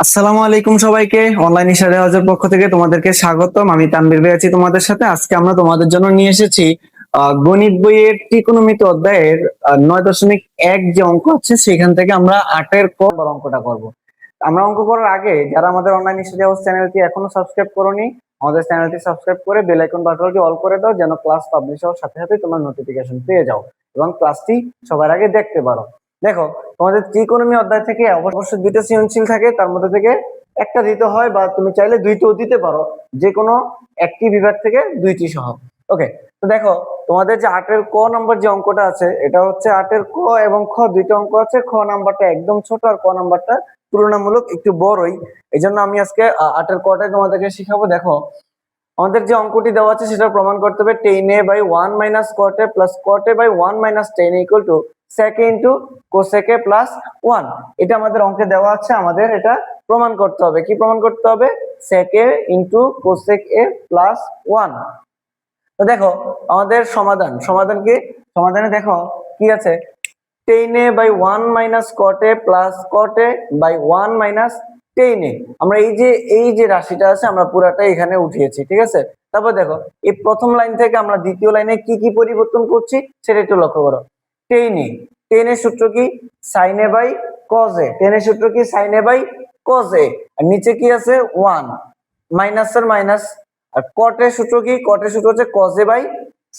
আসসালামু আলাইকুম সবাইকে। অনলাইন ইশারে হাউজের পক্ষ থেকে তোমাদেরকে স্বাগতম। আমি তানভীর ভাই আছি তোমাদের সাথে। আজকে আমরা তোমাদের জন্য নিয়ে এসেছি গণিত বইয়ের ত্রিকোণমিতি অধ্যায়ের 9.1 যে অঙ্ক আছে সেখান থেকে আমরা 8-এর ক নম্বর অঙ্কটা করব। আমরা অঙ্ক করার আগে যারা আমাদের অনলাইন ইশারে হাউজ চ্যানেলটি এখনো সাবস্ক্রাইব করোনি, আমাদের চ্যানেলটি সাবস্ক্রাইব করে বেল আইকন বাটনটি অল করে দাও, যেন ক্লাস পাবলিশ হওয়ার সাথে সাথে তোমার নোটিফিকেশন পেয়ে যাও এবং ক্লাসটি সবার আগে দেখতে পারো। দেখো, তোমাদের ত্রিকোণমিতি অধ্যায় থেকে অবশ্যই দুইটা সৃজনশীল থাকে, তার মধ্যে থেকে একটা দিতে হয় বা তুমি চাইলে দুইটাও দিতে পারো, যে কোনো একটি বিভাগ থেকে দুইটি সহ। ওকে, তো দেখো তোমাদের যে 8-এর ক নাম্বার যে অঙ্কটা আছে, এটা হচ্ছে 8-এর ক এবং খ দুইটা অঙ্ক আছে। খ নাম্বারটা একদম ছোট আর ক নাম্বারটা তুলনামূলক একটু বড়ই। এই জন্য আমি আজকে 8-এর কটাই তোমাদেরকে শিখাবো। দেখো, আমাদের যে অঙ্কটি দেওয়া আছে সেটা প্রমাণ করতে হবে 10a/1 - cot a plus cot a/1 - 10 equal to sec a into cosec a plus 1। এটা আমাদের অঙ্কে দেওয়া আছে, আমাদের এটা প্রমাণ করতে হবে। কি প্রমাণ করতে হবে? sec a into cosec a plus 1। তো দেখো আমাদের সমাধান কি? সমাধানে দেখো কি আছে, 10a/1 - cot a plus cot a/1 - 10a। আমরা এই যে রাশিটা আছে আমরা পুরাটা এখানে উঠিয়েছি, ঠিক আছে। তারপর দেখো এই প্রথম লাইন থেকে আমরা দ্বিতীয় লাইনে কি কি পরিবর্তন করছি সেটা একটু লক্ষ্য করো। 10 এর সূত্র কি? sin a by cos a। 10 এর সূত্র কি? sin a by cos a। আর নিচে কি আছে? 1 মাইনাস এর মাইনাস। আর cot এর সূত্র কি? cot এর সূত্র হচ্ছে cos a by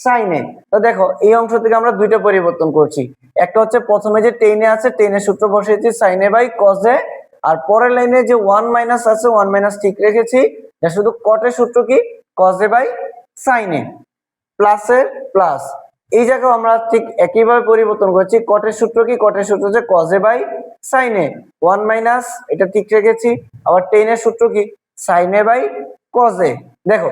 sin a। তো দেখো এই অংশ থেকে আমরা দুইটা পরিবর্তন করছি। একটা হচ্ছে প্রথমে যে 10 এ আছে 10 এর সূত্র বসিয়েছি sin a by cos a, আর পরের লাইনে যে 1 মাইনাস আছে 1 মাইনাস ঠিক রেখেছি, যা শুধু cot এর সূত্র কি? cos a by sin a plus এর প্লাস। এই জায়গায় আমরা ঠিক একইভাবে পরিবর্তন করছি। cot এর সূত্র কি? cot এর সূত্র হচ্ছে cos a by sin a, 1 minus এটা ঠিক রেখেছি। আবার 10 এর সূত্র কি? sin a by cos a। দেখো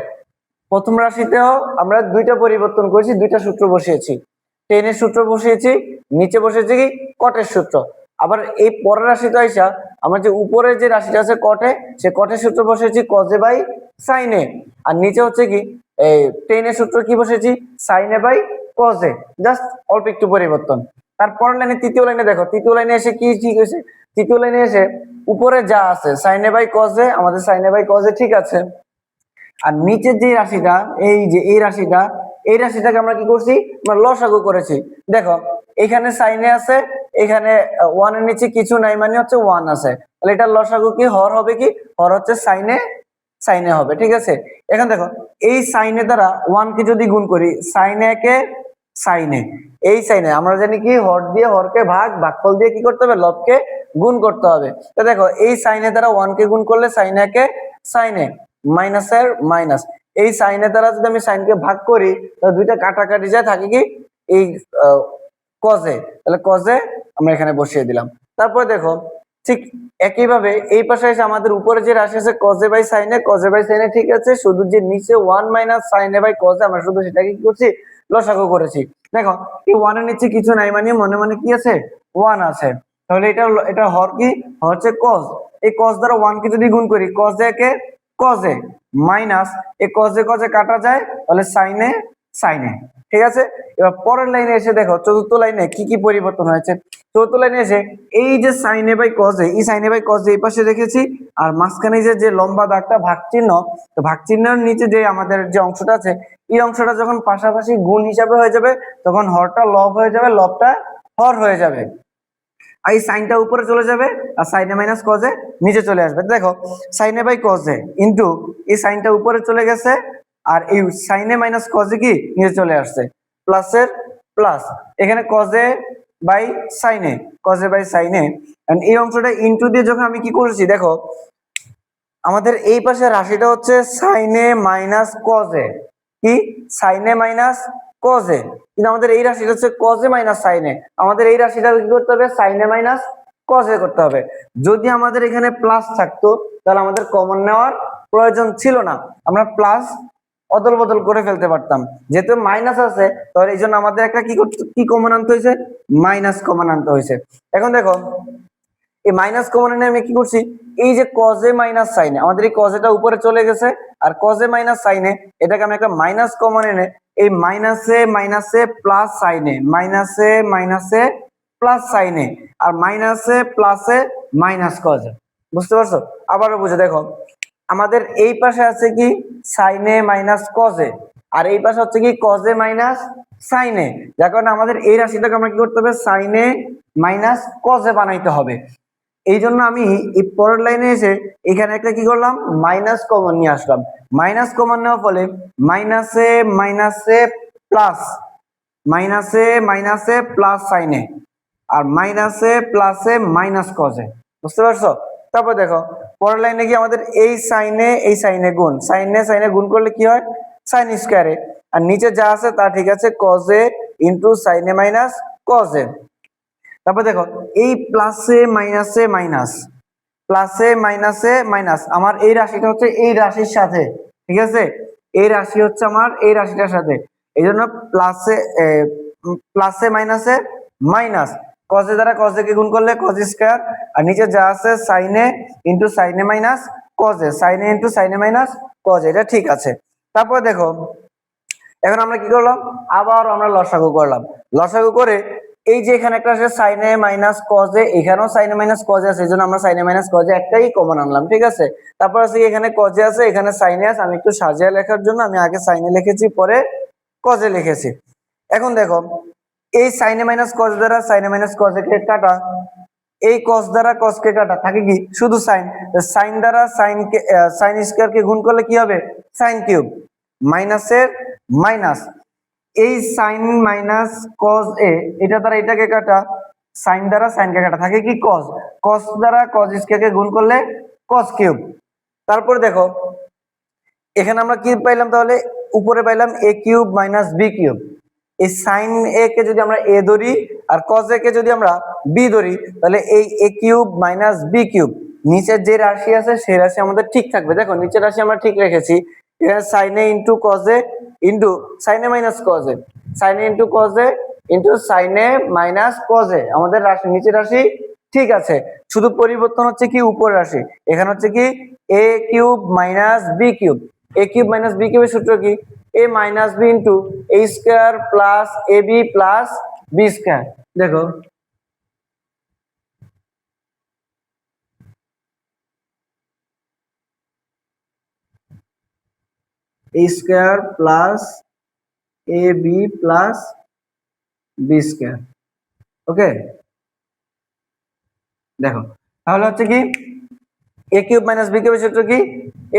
প্রথম রাশিতেও আমরা দুইটা পরিবর্তন করেছি, দুইটা সূত্র বসিয়েছি। 10 এর সূত্র বসিয়েছি, নিচে বসেছে কি? cot এর সূত্র। আবার এই পরের রাশিতে আইসা আমরা যে উপরে যে রাশিটা আছে cot এ, সে cot এর সূত্র বসেছি cos a by sin a। আর নিচে হচ্ছে কি এই 10 এর সূত্র কি বসেছি? sin a by cos a। Just অল্প একটু পরিবর্তন। তারপরের লাইনে তৃতীয় লাইনে দেখো, তৃতীয় লাইনে এসে কি ঠিক হয়েছে? তৃতীয় লাইনে এসে উপরে যা আছে sin a by cos a, আমাদের sin a by cos a ঠিক আছে। আর নিচের যে রাশিটা, এই যে এই রাশিটাকে আমরা কি করছি? আমরা লসাগু করেছি। দেখো এখানে সাইনে আছে, এখানে 1 এর নিচে কিছু নাই মানে হচ্ছে 1 আছে, তাহলে এটা লসাগু কি? হর হবে কি? হর হচ্ছে সাইনে হবে, ঠিক আছে। এখন দেখো এই সাইনে দ্বারা 1 কে যদি গুণ করি, সাইনে কে সাইনে, এই সাইনে আমরা জানি কি হর দিয়ে হরকে ভাগফল দিয়ে কি করতে হবে? লবকে গুণ করতে হবে। তো দেখো এই সাইনে দ্বারা 1 কে গুণ করলে সাইনে কে সাইনে, মাইনাসের মাইনাস। এই সাইনের দ্বারা যদি আমি সাইনকে ভাগ করি তাহলে দুইটা কাটাকাটি যায়, থাকে কি এই কজে, তাহলে কজে আমরা এখানে বসিয়ে দিলাম। তারপর দেখো ঠিক একইভাবে এই পাশে এসে আমাদের উপরে যে রাশি আছে কজে বাই সাইনে, ঠিক আছে। শুধু যে নিচে 1 মাইনাস সাইনে বাই কজে, আমরা শুধু সেটাকে কি করছি? লসাগু করেছি। দেখো এই 1 এর নিচে কিছু নাই মানে মনে মনে কি আছে? 1 আছে। তাহলে এটা হর কি? হর হচ্ছে কজ। এই কজ দ্বারা 1 কে যদি গুণ করি, কজে কে কজে মাইনাস, এই কজে কজে কাটা যায়, তাহলে সাইনে, ঠিক আছে। এবার পরের লাইনে এসে দেখো চতুর্থ লাইনে কি কি পরিবর্তন হয়েছে। চতুর্থ লাইনে এসে এই যে সাইনে বাই কজে, এই সাইনে বাই কজে এই পাশে রেখেছি, আর মাঝখানে যে লম্বা দাগটা ভাগ চিহ্ন, তো ভাগ চিহ্নের নিচে যে আমাদের যে অংশটা আছে, এই অংশটা যখন পাশাপাশি গুণ হিসাবে হয়ে যাবে তখন হরটা লব হয়ে যাবে, লবটা হর হয়ে যাবে। আর এই সাইনটা উপরে চলে যাবে আর সাইনে মাইনাস কজে নিচে চলে আসবে। দেখো সাইনে বাই কজে ইনটু এই সাইনটা উপরে চলে গেছে, আর এই সাইনে মাইনাস কজে কি নিচে চলে আসছে, প্লাসের প্লাস। এখানে কজে বাই সাইনে, এই অংশটা ইনটু দিয়ে যখন আমি কি করেছি, দেখো আমাদের এই পাশে রাশিটা হচ্ছে সাইনে মাইনাস কজে, কি সাইনে মাইনাস কজে, কিন্তু আমাদের এই রাশিটা হচ্ছে কজে মাইনাস সাইনে। আমাদের এই রাশিটা কি করতে হবে? সাইনে মাইনাস কজে করতে হবে। যদি আমাদের এখানে প্লাস থাকতো তাহলে আমাদের কমন নেওয়ার প্রয়োজন ছিল না, আমরা প্লাস অদল বদল করে ফেলতে পারতাম। যেহেতু মাইনাস আছে তাহলে এই জন্য আমাদের একটা কি কমন আনতে হয়েছে? মাইনাস কমন আনতে হয়েছে। এখন দেখো এই মাইনাস কমন এনে আমি কি করছি? এই যে কজে মাইনাস সাইনে, আমাদের এই কজেটা উপরে চলে গেছে, আর কজে মাইনাস সাইনে এটাকে আমি একটা মাইনাস কমন এনে এই মাইনাসে প্লাস সাইনে, মাইনাসে প্লাস সাইনে, আর মাইনাসে প্লাসে মাইনাস কজে, বুঝতে পারছো? আবারও বুঝে দেখো, আমাদের এই পাশে আছে কি sine A minus cos A, আর এই পাশে হচ্ছে কি cos A minus sine A, যার কারণে আমাদের এই রাশিটাকে আমরা কি করতে হবে, sine A minus cos A বানাইতে হবে। এই জন্য আমি এই পরের লাইনে এসে এখানে একটা কি করলাম, মাইনাস কমন নিয়ে আসলাম। মাইনাস কমন নেওয়ার ফলে মাইনাসে মাইনাসে প্লাস, মাইনাসে মাইনাসে প্লাস সাইনে, আর মাইনাসে প্লাসে মাইনাস কজে। বুঝতে পারছো? তারপর দেখো পরের লাইনে কি আমাদের এই সাইনে গুণ, সাইনে গুণ করলে কি হয়, সাইন স্কয়ারে, আর নিচে যা আছে তা ঠিক আছে, কজে ইন্টু সাইনে মাইনাস কজে। তারপর দেখো এই প্লাসে মাইনাসে মাইনাস, প্লাসে মাইনাসে মাইনাস, আমার এই রাশিটা হচ্ছে এই রাশির সাথে, ঠিক আছে, এই রাশি হচ্ছে আমার এই রাশিটার সাথে, এই জন্য প্লাসে প্লাসে মাইনাসে মাইনাস, কজে দ্বারা কজে কে গুণ করলে কজ স্কয়ার, আর নিচে যা আছে সাইনে ইন্টু সাইনে মাইনাস কজে, সাইনে ইন্টু সাইনে মাইনাস কজে, এটা ঠিক আছে। তারপর দেখো এখন আমরা কি করলাম, আবার আমরা লসাগু করলাম। লসাগু করে এই যে এখানে একটা আছে সাইনে মাইনাস কজে, এখানেও সাইনে মাইনাস কজে আছে, এই জন্য আমরা সাইনে মাইনাস কজে একটাই কমন আনলাম, ঠিক আছে। তারপর আছে এখানে কজে আছে, এখানে সাইনে আছে, আমি একটু সাজিয়ে লেখার জন্য আমি আগে সাইনে লিখেছি পরে কজে লিখেছি। এখন দেখো এই সাইনে মাইনাস কজ দ্বারা সাইনে মাইনাস কজে কে কাটা, এই কস দ্বারা কস কে কাটা, থাকে কি শুধু সাইন, সাইন দ্বারা সাইন কে সাইন স্কয়ার কে গুণ করলে কি হবে, সাইন কিউব, মাইনাসের মাইনাস, এই সাইন মাইনাস কজ এ, এটা দ্বারা এটাকে কাটা, সাইন দ্বারা সাইন কে কাটা, থাকে কি কস, কস দ্বারা কজ স্কয়ার কে গুণ করলে কস কিউব। তারপর দেখো এখানে আমরা কি পাইলাম, তাহলে উপরে পাইলাম এ কিউব মাইনাস বি কিউব, এই সাইন এ কে যদি আমরা এ ধরি আর কজ এ কে যদি আমরা বি ধরি, তাহলে এই এ কিউব মাইনাস বি কিউব, নিচের যে রাশি আছে সেই রাশি আমাদের ঠিক থাকবে। দেখো নিচের রাশি আমরা ঠিক রেখেছি, এখানে সাইনে ইন্টু কজে ইন্টু সাইনে মাইনাস কজে, সাইনে ইন্টু কজে ইন্টু সাইনে মাইনাস কজে, আমাদের রাশি নিচের রাশি ঠিক আছে, শুধু পরিবর্তন হচ্ছে কি উপরের রাশি, এখানে হচ্ছে কি এ কিউব মাইনাস বি কিউব, এ কিউব মাইনাস বি কিউবের সূত্র কি, এ minus B into A square plus A B plus B square. দেখো এ square plus A B plus B square, ওকে। দেখো তাহলে হচ্ছে কি এ কিউব মাইনাস বি কিউবের সূত্র কি,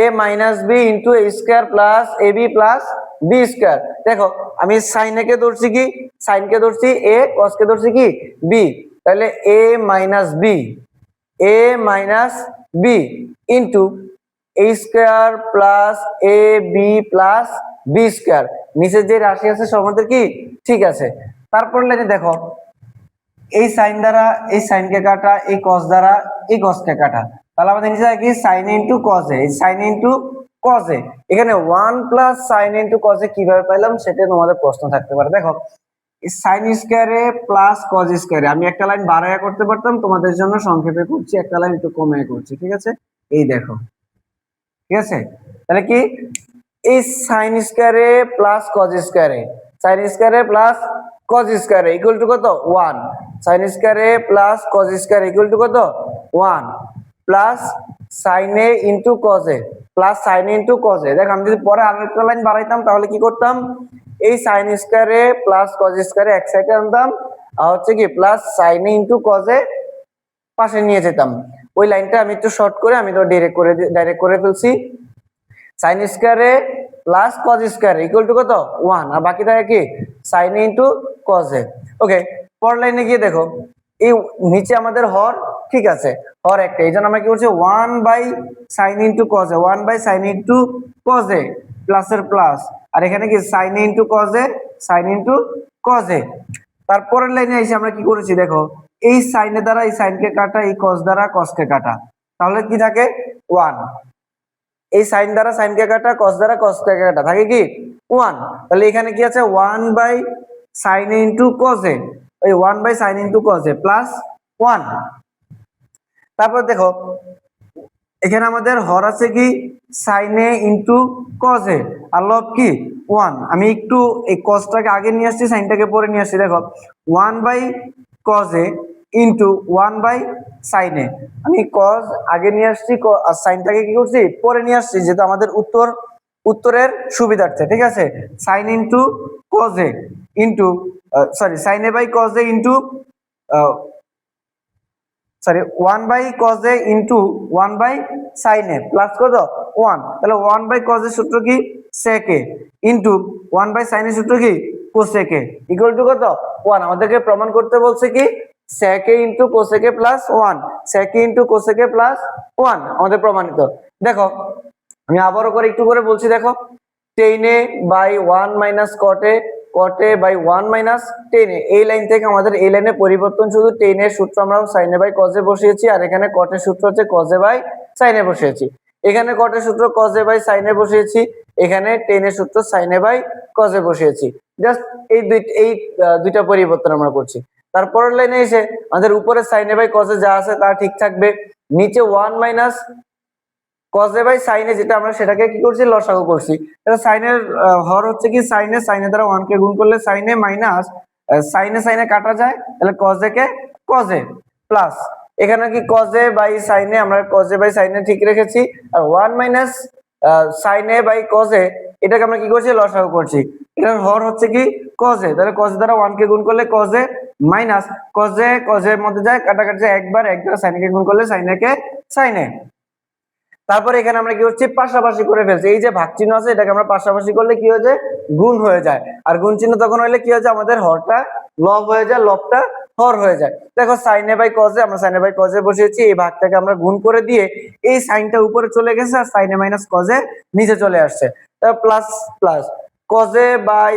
এ minus B into A square plus A B plus B square. দেখো আমি সাইন এ কে ধরছি কি, সাইন কে ধরছি এ, কস কে ধরছি কি বি, তাহলে এ minus B, A minus B into A square plus A B plus B square, নিচের যে রাশি আছে সব আমাদের কি ঠিক আছে। তারপর লাইনে দেখো এই সাইন দ্বারা এই সাইন কে কাটা, এই কস দ্বারা এই কস কে কাটা, তাহলে আমাদের নিচে কি sine into cos A, sine into cos এ, এখানে 1 প্লাস সাইন ইনটু কস এ কিভাবে পাইলাম সেটা তোমাদের প্রশ্ন থাকতে পারে। দেখো সাইন স্কয়ারে প্লাস কস স্কয়ারে আমি একটা লাইন বাড়ায়া করতে পারতাম, তোমাদের জন্য সংক্ষেপে করছি, একটা লাইন একটু কমিয়ে করছি, ঠিক আছে। এই দেখো ঠিক আছে, তাহলে কি এই সাইন স্কয়ারে প্লাস কস স্কয়ারে, সাইন স্কয়ারে প্লাস কস স্কয়ারে ইকুয়াল টু কত 1, সাইন স্কয়ারে প্লাস কস স্কয়ারে ইকুয়াল টু কত 1 plus sine A into cos A plus sine A into cos A. দেখ আমি যদি পরে আরেকটা লাইন বাড়াইতাম তাহলে কি করতাম, এই সাইন স্কয়ারে প্লাস কস স্কয়ারে এক সাইডে আনতাম, আর হচ্ছে কি plus sine A into cos এ পাশে নিয়ে যেতাম। ওই লাইনটা আমি একটু শর্ট করে আমি তো ডাইরেক্ট করে ফেলছি, সাইন স্কয়ারে plus cos square equal to কত 1, আর বাকি থাকে কি সাইন ইনটু কস এ। ওকে পরের লাইনে গিয়ে দেখো এই নিচে আমাদের হর ঠিক আছে, হর একটা, এই জন্য আমরা কি করছি 1 by sine into cos A, 1 by sine into cos A প্লাসের প্লাস, আর এখানে কি sine into cos A, sine into cos A. তারপরের লাইনে এসে আমরা কি করেছি দেখো এই সাইনের দ্বারা এই সাইনকে কাটা, এই কস দ্বারা কসকে কাটা, তাহলে কি থাকে 1, এই সাইন দ্বারা সাইন কে কাটা, কস দ্বারা কস কে কাটা, থাকে কি 1, তাহলে এখানে কি আছে 1 by sine into cos A, এই 1 by sine into cos A plus 1। তারপর দেখো এখানে আমাদের হর আছে কি সাইন এ ইনটু কস এ, আর লব কি 1, আমি একটু এই কসটাকে আগে নিয়ে আসছি সাইনটাকে পরে নিয়ে আসছি। দেখো 1 by cos A into 1/sin a। আমি cos আগে নিয়ে আসছি আর সাইনটাকে কি করছি পরে নিয়ে আসছি, যেটা আমাদের উত্তরের সুবিধার্থে, ঠিক আছে। sin into cos a into sin a by cos a into 1/cos a into 1/sin a plus কত 1, তাহলে 1/cos a সূত্র কি sec a into 1/sin a সূত্র কি cosec a ইকুয়াল টু কত 1। আমাদেরকে প্রমাণ করতে বলছে কি sec a into cosec a plus 1, sec a into cosec a plus 1 আমাদের প্রমাণিত। দেখো আমি আবারও করে একটু করে বলছি, দেখো tan a by 1 minus cot a by 1 minus tan a, এই লাইন থেকে আমাদের এই লাইনে পরিবর্তন শুধু tan এর সূত্র আমরা sin a by cos a বসিয়েছি, আর এখানে cot এর সূত্র হচ্ছে cos a by sin a বসিয়েছি। এখানে cot এর সূত্র cos a by sin a বসিয়েছি, এখানে tan এর সূত্র sin a by cos a বসিয়েছি। জাস্ট এই দুইটা পরিবর্তন আমরা করছি। তারপরের লাইনে এসে আমাদের উপরে sin a by cos a যা আছে তা ঠিক থাকবে, নিচে 1 minus cos a by sin a যেটা আমরা সেটাকে কি করছি লসাগু করছি। তাহলে sin এর হর হচ্ছে কি sin a দ্বারা 1 কে গুণ করলে sin a minus sin a কাটা যায়, তাহলে cos a কে cos a প্লাস এখানে কি cos a by sin a, আমরা cos a by sin a ঠিক রেখেছি, আর 1 minus sin a by cos a এটাকে আমরা কি করছি লসাগু করছি। এটার হর হচ্ছে কি cos a, তাহলে cos a দ্বারা 1 কে গুণ করলে cos a minus cos a এর মধ্যে যায় কাটাকাটি যায় একবার দ্বারা sin a কে গুণ করলে sin a K sin a। তারপরে এখানে আমরা কি হচ্ছে পাশাপাশি করে ফেলছি, এই যে ভাগ চিহ্ন আছে এটাকে আমরা পাশাপাশি করলে কি হয়ে যায় গুণ হয়ে যায়, আর গুণ চিহ্ন তখন হলে কি হয়ে যায় আমাদের হরটা লব হয়ে যায়, লবটা হর হয়ে যায়। দেখো sin a by cos a, আমরা sin a by cos a বসিয়েছি, এই ভাগটাকে আমরা গুণ করে দিয়ে এই সাইনটা উপরে চলে গেছে আর sin a minus cos a নিচে চলে আসছে, তাহলে plus plus cos a by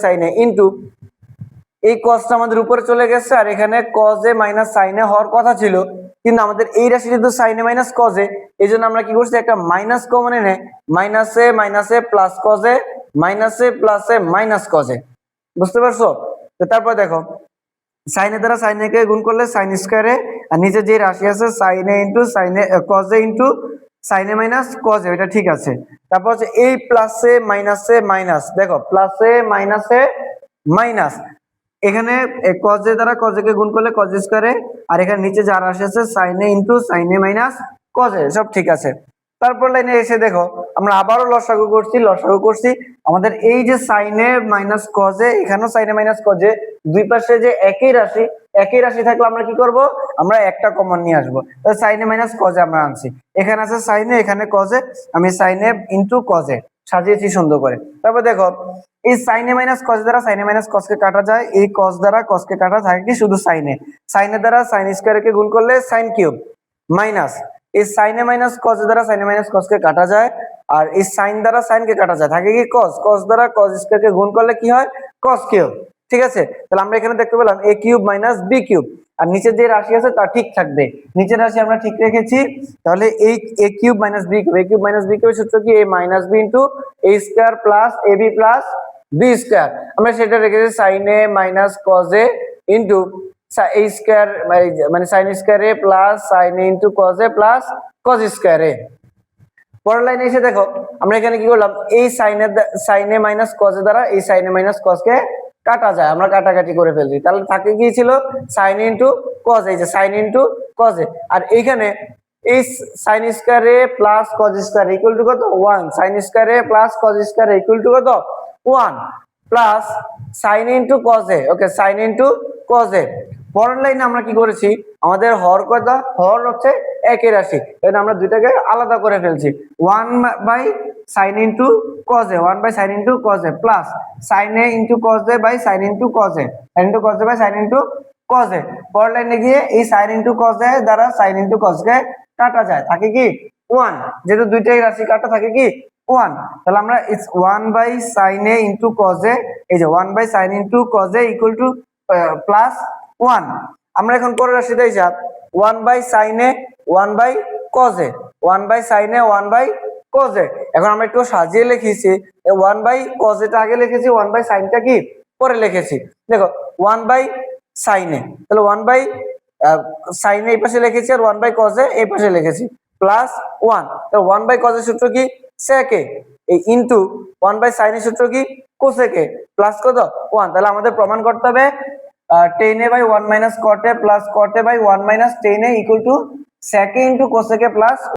sin a into এই cosটা আমাদের উপরে চলে গেছে, আর এখানে cos a minus sin a হওয়ার কথা ছিল, কিন্তু আমাদের এই রাশি যেহেতু sin a minus cos a, এই জন্য আমরা কি করছি একটা মাইনাস কমন এনে minus a plus cos a minus a plus a minus cos a, বুঝতে পারছো। তো তারপর দেখো sin a দ্বারা sin a কে গুণ করলে sin স্কয়ার a, আর নিচে যে রাশি আছে sin a into sin a cos a into sin a minus cos a, এটা ঠিক আছে। তারপর হচ্ছে এই প্লাস a মাইনাস, দেখো প্লাস a মাইনাস এখানে cos a দ্বারা cos a কে গুণ করলে cos স্কয়ার a, আর এখানে নিচে যা রাশি আছে sin a into sin a minus cos a, সব ঠিক আছে। তারপর লাইনে এসে দেখো আমরা আবারও লসাগু করছি, আমাদের এই যে sin a minus cos a, এখানেও sin a minus cos a, দুই পাশে যে একই রাশি থাকলে আমরা কি করব আমরা একটা কমন নিয়ে আসবো, তাহলে sin a minus cos a আমরা আনছি, এখানে আছে sin a এখানে cos a, আমি sin a into cos a সাজিয়েছি সুন্দর করে। তারপর দেখো এই sin a মাইনাস cos দ্বারা sin a মাইনাস cos কে কাটা যায়, এই cos দ্বারা cos কে কাটা থাকে কি শুধু sin a দ্বারা sin স্কয়ার কে গুণ করলে sin কিউব মাইনাস এই sin a মাইনাস cos দ্বারা sin a মাইনাস cos কে কাটা যায়, আর এই sin দ্বারা sin কে কাটা যায় থাকে কি cos দ্বারা cos স্কয়ার কে গুণ করলে কি হয় cos কিউব, ঠিক আছে। তাহলে আমরা এখানে দেখতে পেলাম a cube minus b cube, আর নিচে যে রাশি আছে তা ঠিক থাকবে, নিচের রাশি আমরা ঠিক রেখেছি, তাহলে এই a cube minus b cube সূত্র কি a minus b into a square plus ab plus b square, আমরা সেটা রেখেছি sin a minus cos a into a square মানে sin square a plus sin a into cos a plus cos square a। পরের লাইনে এসে দেখো আমরা এখানে কি করলাম এই sin a minus cos a দ্বারা এই sin a মাইনাস cos কে কাটা যায়, আমরা কাটাকাটি করে ফেলছি, তাহলে থাকে কি ছিল sin ইনটু cos, এই যে sin ইনটু cos a, আর এইখানে এই sin square a plus cos square equal to কত 1, sin square a plus cos square equal to কত 1 plus sin into cos a, okay sin into cos a। পরের লাইনে আমরা কি করেছি আমাদের হর কথা হর হচ্ছে একই রাশি, এজন্য আমরা দুইটাকে আলাদা করে ফেলছি, 1/sin into cos a 1/sin into cos a plus sin a into cos a by sin into cos a sin into cos a by sin into cos a। পরের লাইনে গিয়ে এই sin ইনটু cos a দ্বারা sin into cos কে কাটা যায় থাকে কি 1, যেহেতু দুইটাই রাশি কাটা থাকে কি 1, তাহলে আমরা 1/sin a into cos a, এই যে 1/sin into cos a equal to plus 1। আমরা এখন পরের রাশিটা হিসাব 1/sin a 1/cos a 1/sin a 1/cos a, এখন আমরা একটু সাজিয়ে লিখেছি 1/cos a টা আগে লিখেছি 1/sin টা কি পরে লিখেছি। দেখো 1/sin a, তাহলে 1/sin a এই পাশে লিখেছি আর 1/cos a এই পাশে লিখেছি প্লাস 1, তাহলে 1/cos a সূত্র কি sec a, এই ইনটু 1/sin a সূত্র কি cosec a প্লাস কত 1, তাহলে আমাদের প্রমাণ করতে হবে tan a by 1 minus cot a plus cot a by 1 minus tan a equal to sec a into cosec a plus